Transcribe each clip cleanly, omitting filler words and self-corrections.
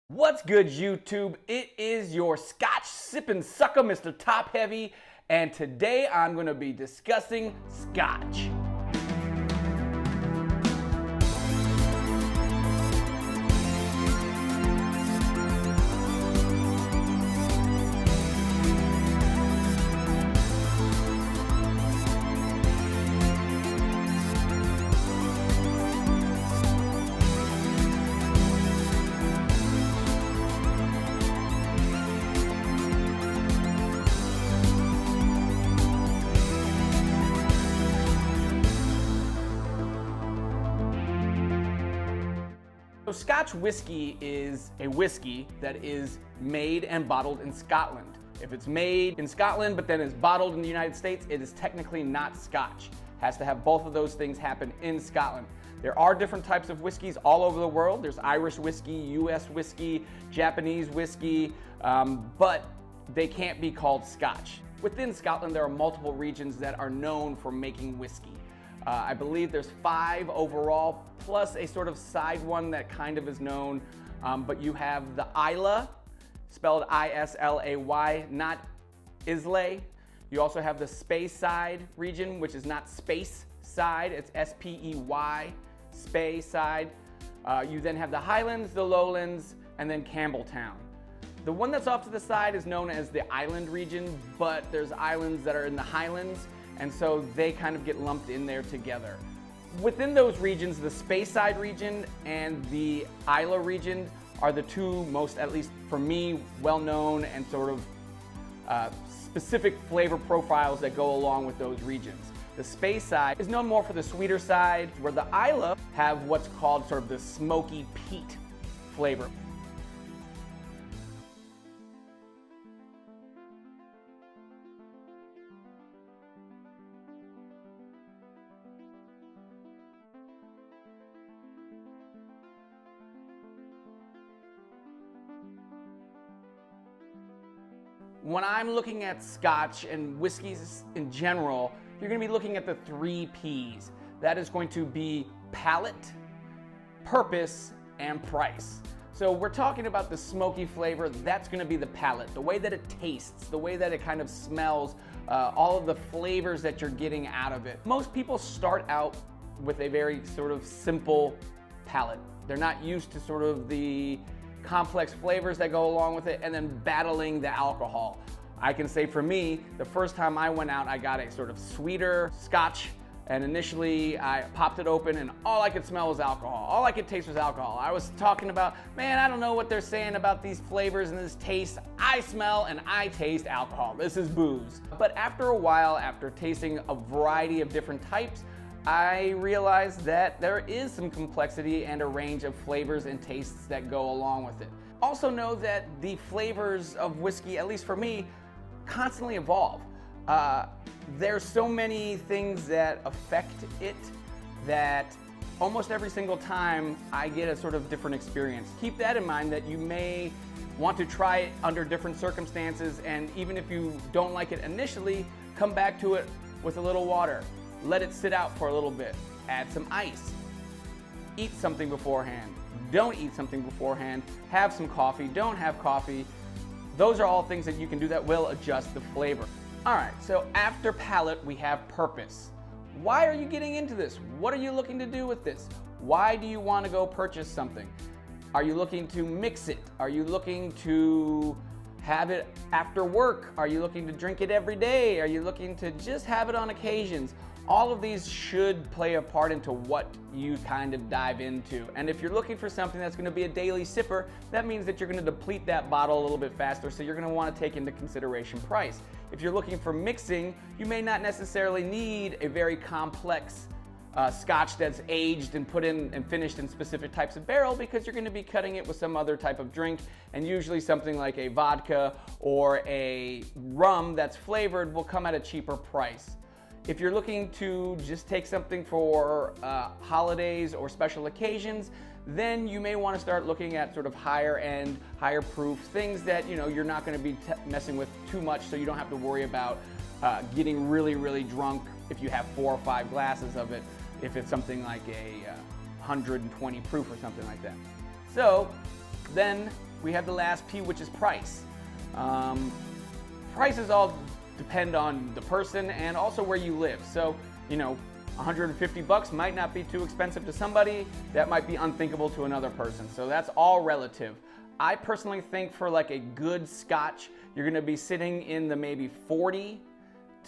What's good, YouTube? It is your Scotch sipping sucker, Mr. Top Heavy, and today I'm going to be discussing Scotch. So Scotch whiskey is a whiskey that is made and bottled in Scotland. If it's made in Scotland but then is bottled in the United States, it is technically not Scotch. Has to have both of those things happen in Scotland. There are different types of whiskeys all over the world. There's Irish whiskey, US whiskey, Japanese whiskey, but they can't be called Scotch. Within Scotland, there are multiple regions that are known for making whiskey. I believe there's 5 overall, plus a sort of side one that kind of is known, but you have the Islay, spelled I-S-L-A-Y, not Islay. You also have the Speyside region, which is not Space Side, it's S-P-E-Y, Speyside. You then have the Highlands, the Lowlands, and then Campbelltown. The one that's off to the side is known as the Island region, but there's islands that are in the Highlands, and so they kind of get lumped in there together. Within those regions, the Speyside region and the Islay region are the two most, at least for me, well-known and sort of specific flavor profiles that go along with those regions. The Speyside is known more for the sweeter side, where the Islay have what's called sort of the smoky peat flavor. When I'm looking at Scotch and whiskeys in general, you're going to be looking at the 3 P's. That is going to be palate, purpose, and price. So we're talking about the smoky flavor. That's going to be the palate, the way that it tastes, the way that it kind of smells, all of the flavors that you're getting out of it. Most people start out with a very sort of simple palate. They're not used to sort of the complex flavors that go along with it, and then battling the alcohol. I can say for me, the first time I went out, I got a sort of sweeter Scotch, and initially I popped it open and all I could smell was alcohol. All I could taste was alcohol. I was talking about, man, I don't know what they're saying about these flavors and this taste. I smell and I taste alcohol. This is booze. But after a while, after tasting a variety of different types, I realized that there is some complexity and a range of flavors and tastes that go along with it. Also know that the flavors of whiskey, at least for me, constantly evolve. There's so many things that affect it that almost every single time I get a sort of different experience. Keep that in mind, that you may want to try it under different circumstances, and even if you don't like it initially, come back to it with a little water. Let it sit out for a little bit. Add some ice. Eat something beforehand. Don't eat something beforehand. Have some coffee. Don't have coffee. Those are all things that you can do that will adjust the flavor. All right, so after palate, we have purpose. Why are you getting into this? What are you looking to do with this? Why do you want to go purchase something? Are you looking to mix it? Are you looking to have it after work? Are you looking to drink it every day? Are you looking to just have it on occasions? All of these should play a part into what you kind of dive into. And if you're looking for something that's going to be a daily sipper, that means that you're going to deplete that bottle a little bit faster, so you're going to want to take into consideration price. If you're looking for mixing, you may not necessarily need a very complex Scotch that's aged and put in and finished in specific types of barrel, because you're going to be cutting it with some other type of drink, and usually something like a vodka or a rum that's flavored will come at a cheaper price. If you're looking to just take something for holidays or special occasions, then you may want to start looking at sort of higher end, higher proof things that you're not going to be messing with too much, so you don't have to worry about getting really, really drunk if you have 4 or 5 glasses of it, if it's something like a 120 proof or something like that. So then we have the last P, which is price. Prices all depend on the person and also where you live. So, you know, 150 bucks might not be too expensive to somebody. That might be unthinkable to another person. So that's all relative. I personally think for like a good Scotch, you're gonna be sitting in the maybe $40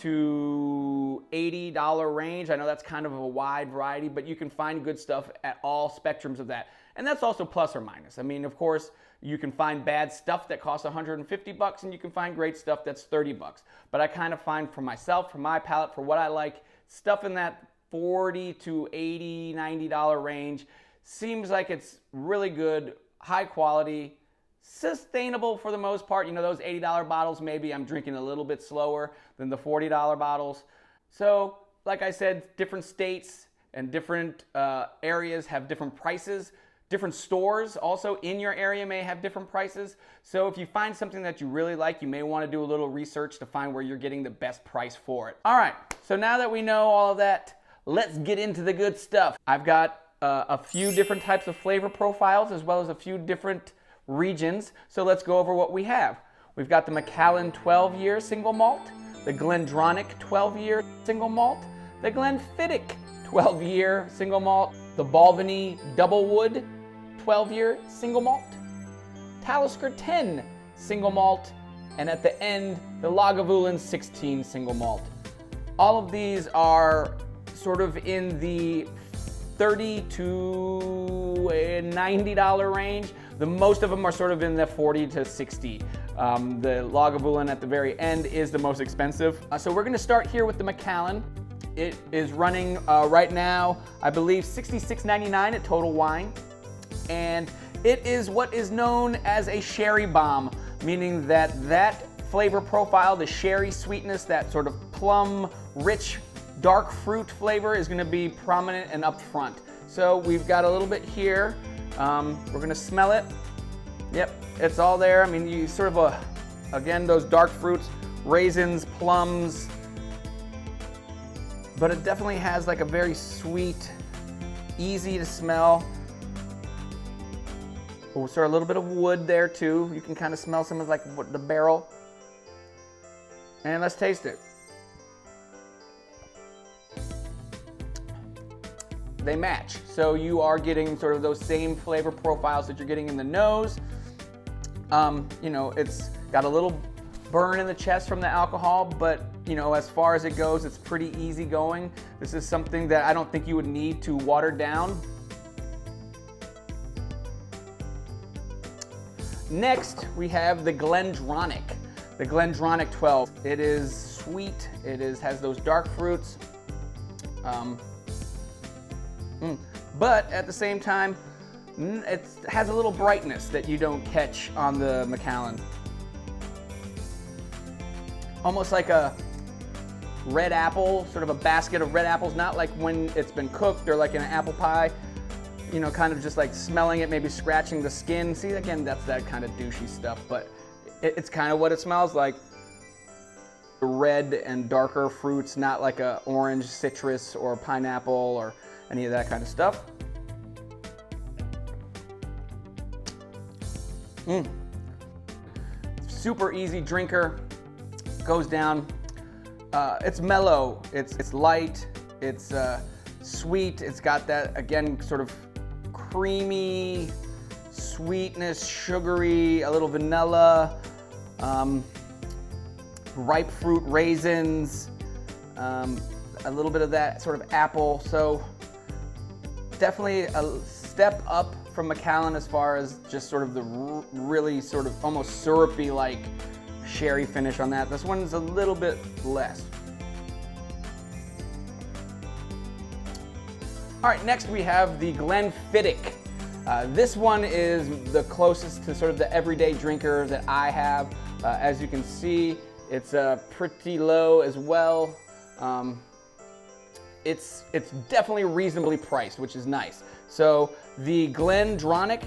to $80 range. I know that's kind of a wide variety, but you can find good stuff at all spectrums of that. And that's also plus or minus. I mean, of course, you can find bad stuff that costs 150 bucks and you can find great stuff that's 30 bucks. But I kind of find for myself, for my palate, for what I like, stuff in that $40 to $80, $90 range seems like it's really good, high quality, sustainable for the most part. You know, those $80 bottles, maybe I'm drinking a little bit slower than the $40 bottles. So, like I said, different states and different areas have different prices. Different stores also in your area may have different prices. So if you find something that you really like, you may want to do a little research to find where you're getting the best price for it. All right, so now that we know all of that, let's get into the good stuff. I've got a few different types of flavor profiles as well as a few different regions. So let's go over what we have. We've got the Macallan 12-year single malt, the Glendronach 12-year single malt, the Glenfiddich 12-year single malt, the Balvenie Double Wood 12-year single malt, Talisker 10 single malt, and at the end, the Lagavulin 16 single malt. All of these are sort of in the $30 to $90 range. The most of them are sort of in the 40 to 60. The Lagavulin at the very end is the most expensive. So we're gonna start here with the Macallan. It is running right now, I believe, $66.99 at Total Wine. And it is what is known as a sherry bomb, meaning that that flavor profile, the sherry sweetness, that sort of plum, rich, dark fruit flavor is gonna be prominent and up front. So we've got a little bit here. We're gonna smell it. Yep, it's all there. I mean, you sort of, again, those dark fruits, raisins, plums, but it definitely has like a very sweet, easy to smell. Oh, sort of a little bit of wood there too. You can kind of smell some of like the barrel. And let's taste it. They match. So you are getting sort of those same flavor profiles that you're getting in the nose. You know, it's got a little burn in the chest from the alcohol, but you know, as far as it goes, it's pretty easy going. This is something that I don't think you would need to water down. Next, we have the Glendronach. The Glendronach 12. It is sweet. It has those dark fruits. But at the same time, it has a little brightness that you don't catch on the Macallan. Almost like a red apple, sort of a basket of red apples, not like when it's been cooked or like in an apple pie, you know, kind of just like smelling it, maybe scratching the skin. See, again, that's that kind of douchey stuff, but it's kind of what it smells like. Red and darker fruits, not like a orange, citrus, or pineapple, or any of that kind of stuff. Super easy drinker, goes down. It's mellow, it's light, it's sweet. It's got that, again, sort of creamy sweetness, sugary, a little vanilla, ripe fruit raisins, a little bit of that sort of apple. So definitely a step up from Macallan as far as just sort of the really sort of almost syrupy like sherry finish on that. This one's a little bit less. All right, next we have the Glenfiddich. This one is the closest to sort of the everyday drinker that I have. As you can see, it's pretty low as well. It's definitely reasonably priced, which is nice. So the Glendronach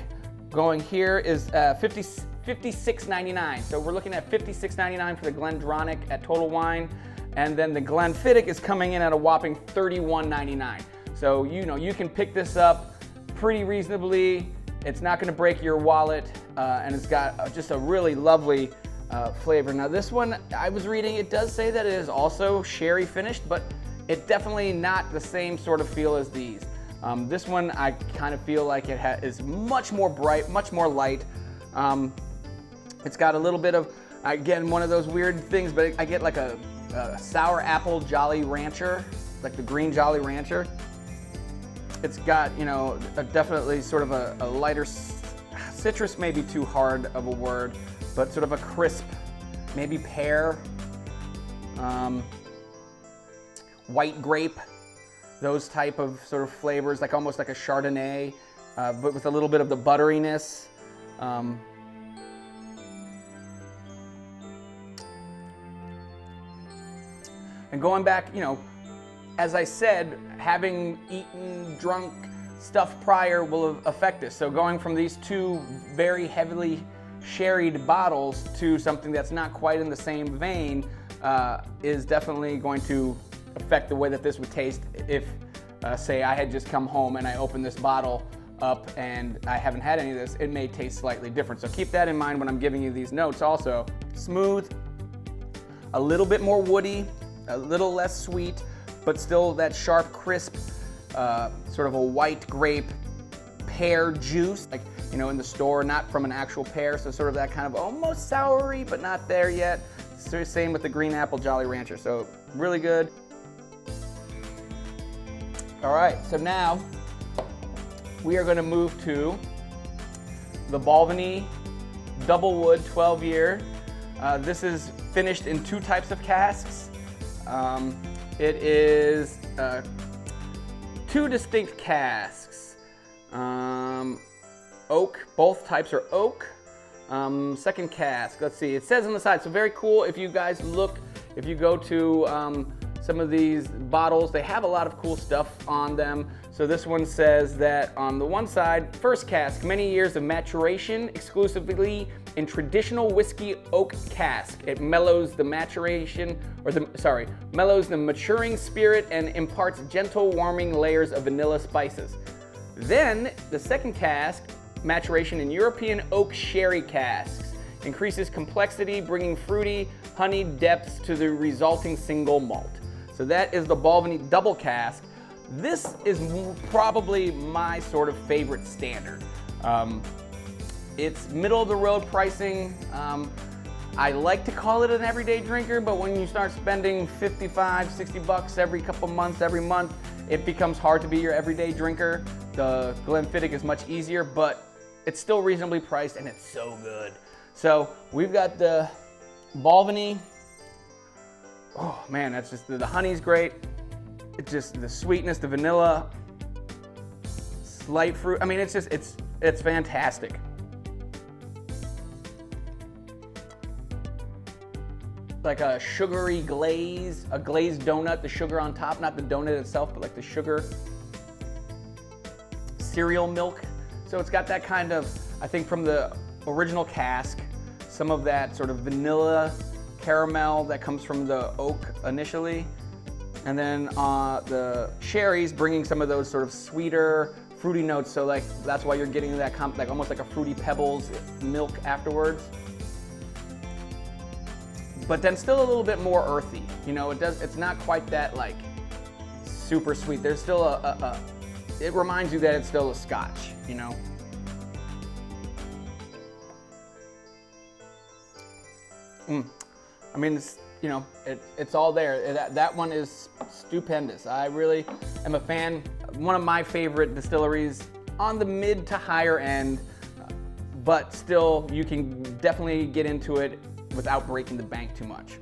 going here is $56.99. So we're looking at $56.99 for the Glendronach at Total Wine, and then the Glenfiddich is coming in at a whopping $31.99. So you know you can pick this up pretty reasonably It's not gonna break your wallet, and it's got just a really lovely flavor. Now this one, I was reading, it does say that it is also sherry finished, but it's definitely not the same sort of feel as these. This one, I kind of feel like it is much more bright, much more light. It's got a little bit of, again, one of those weird things, but I get like a sour apple Jolly Rancher, like the green Jolly Rancher. It's got, you know, definitely sort of a lighter, citrus may be too hard of a word, but sort of a crisp, maybe pear, white grape, those type of sort of flavors, like almost like a Chardonnay, but with a little bit of the butteriness. And going back, you know, as I said, having eaten, drunk stuff prior will affect this. So going from these two very heavily sherried bottles to something that's not quite in the same vein is definitely going to affect the way that this would taste if, say, I had just come home and I opened this bottle up and I haven't had any of this. It may taste slightly different. So keep that in mind when I'm giving you these notes also. Smooth, a little bit more woody, a little less sweet, but still that sharp, crisp, sort of a white grape pear juice, like, you know, in the store, not from an actual pear, so sort of that kind of almost soury, but not there yet. So same with the green apple Jolly Rancher, so really good. All right, so now we are gonna move to the Balvenie Double Wood 12 year. This is finished in two types of casks. It is two distinct casks. Oak, both types are oak. Second cask, let's see, it says on the side, so very cool. If you guys look, if you go to some of these bottles, they have a lot of cool stuff on them. So this one says that on the one side, first cask, many years of maturation exclusively in traditional whiskey oak cask. It mellows the maturation, or mellows the maturing spirit and imparts gentle warming layers of vanilla spices. Then the second cask, maturation in European oak sherry casks, increases complexity, bringing fruity, honeyed depths to the resulting single malt. So that is the Balvenie double cask. This is probably my sort of favorite standard. It's middle of the road pricing. I like to call it an everyday drinker, but when you start spending 55, 60 bucks every couple months, every month, it becomes hard to be your everyday drinker. The Glenfiddich is much easier, but it's still reasonably priced and it's so good. So we've got the Balvenie. Oh man, that's just, the honey's great. It's just the sweetness, the vanilla, slight fruit. I mean, it's just, it's fantastic. Like a sugary glaze, a glazed donut, the sugar on top, not the donut itself, but like the sugar. Cereal milk. So it's got that kind of, I think from the original cask, some of that sort of vanilla caramel that comes from the oak initially. And then the sherry's bringing some of those sort of sweeter, fruity notes. So like, that's why you're getting that like almost like a Fruity Pebbles milk afterwards. But then still a little bit more earthy. You know, it's not quite that like super sweet. There's still it reminds you that it's still a Scotch, you know. I mean, it's, you know, it's all there. That one is stupendous. I really am a fan. One of my favorite distilleries on the mid to higher end, but still you can definitely get into it without breaking the bank too much.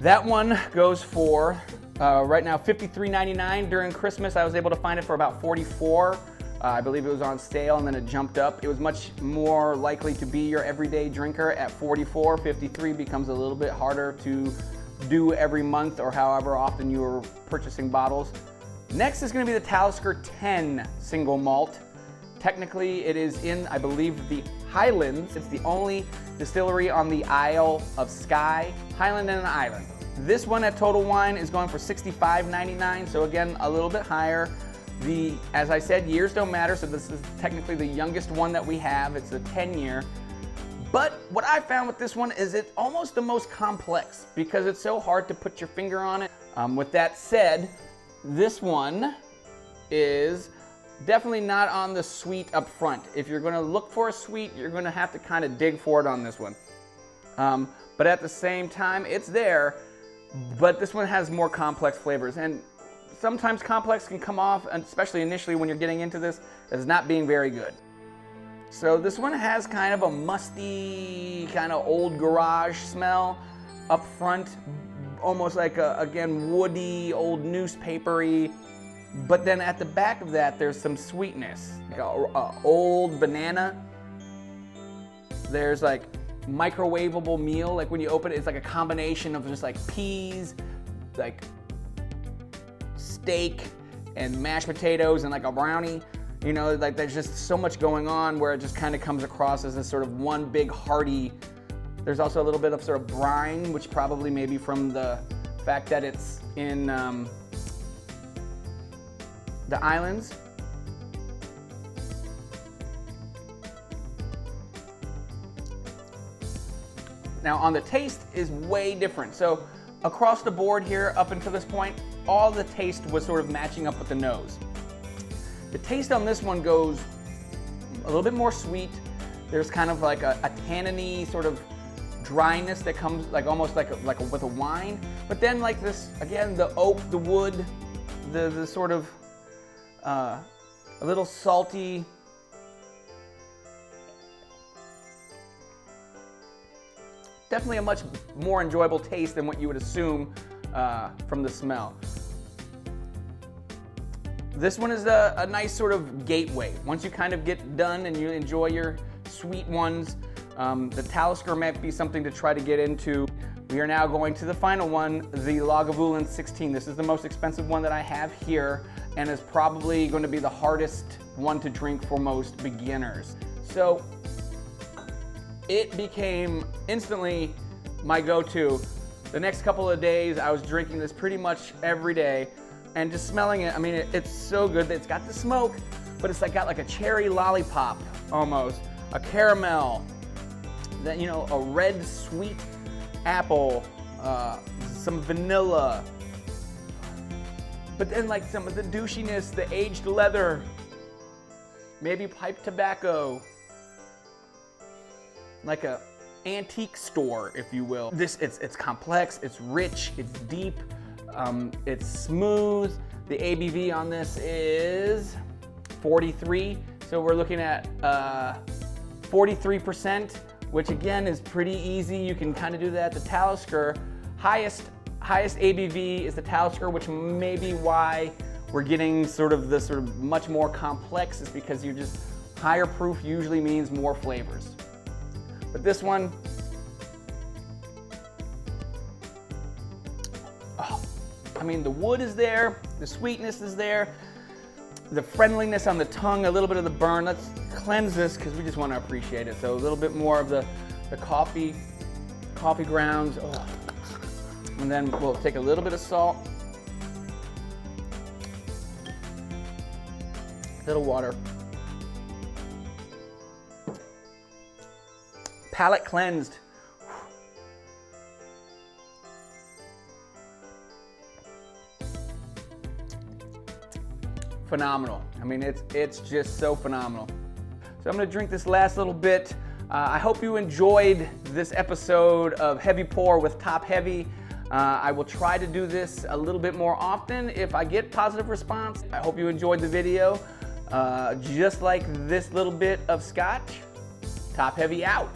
That one goes for, right now, $53.99. During Christmas, I was able to find it for about $44. I believe it was on sale and then it jumped up. It was much more likely to be your everyday drinker at $44. $53 becomes a little bit harder to do every month or however often you are purchasing bottles. Next is going to be the Talisker 10 single malt. Technically, it is in, I believe, the Highlands. It's the only distillery on the Isle of Skye, Highland and Island. This one at Total Wine is going for $65.99, so again, a little bit higher. As I said, years don't matter, so this is technically the youngest one that we have. It's a 10-year. But what I found with this one is it's almost the most complex because it's so hard to put your finger on it. With that said, this one is definitely not on the sweet up front. If you're gonna look for a sweet, you're gonna have to kind of dig for it on this one. But at the same time, it's there, but this one has more complex flavors. And sometimes complex can come off, especially initially when you're getting into this, as not being very good. So this one has kind of a musty, kind of old garage smell up front, almost like again, woody, old newspapery. But then at the back of that, there's some sweetness, like a old banana. There's like microwavable meal, like when you open it, it's like a combination of just like peas, like steak and mashed potatoes and like a brownie. You know, like there's just so much going on where it just kind of comes across as this sort of one big hearty. There's also a little bit of sort of brine, which probably maybe from the fact that it's in the islands. Now on the taste is way different. So across the board here, up until this point, all the taste was sort of matching up with the nose. The taste on this one goes a little bit more sweet. There's kind of like a tanniny sort of dryness that comes like almost like with a wine. But then like this, again, the oak, the wood, the sort of a little salty. Definitely a much more enjoyable taste than what you would assume from the smell. This one is a nice sort of gateway. Once you kind of get done and you enjoy your sweet ones, the Talisker might be something to try to get into. We are now going to the final one, the Lagavulin 16. This is the most expensive one that I have here and is probably going to be the hardest one to drink for most beginners. So it became instantly my go-to. The next couple of days I was drinking this pretty much every day. And just smelling it, I mean, it's so good that it's got the smoke, but it's like got like a cherry lollipop almost, a caramel, that, you know, a red sweet apple, some vanilla, but then like some of the douchiness, the aged leather, maybe pipe tobacco, like a antique store, if you will. It's complex, it's rich, it's deep. It's smooth. The ABV on this is 43, so we're looking at 43%, which again is pretty easy. You can kind of do that. The Talisker, highest ABV is the Talisker, which may be why we're getting sort of much more complex, is because you're just higher proof usually means more flavors. But this one, I mean, the wood is there, the sweetness is there, the friendliness on the tongue, a little bit of the burn. Let's cleanse this because we just want to appreciate it. So a little bit more of the coffee grounds. Oh. And then we'll take a little bit of salt, a little water. Palate cleansed. Phenomenal. I mean, it's just so phenomenal. So I'm gonna drink this last little bit. I hope you enjoyed this episode of Heavy Pour with Top Heavy. I will try to do this a little bit more often if I get positive response. I hope you enjoyed the video. Just like this little bit of scotch, Top Heavy out.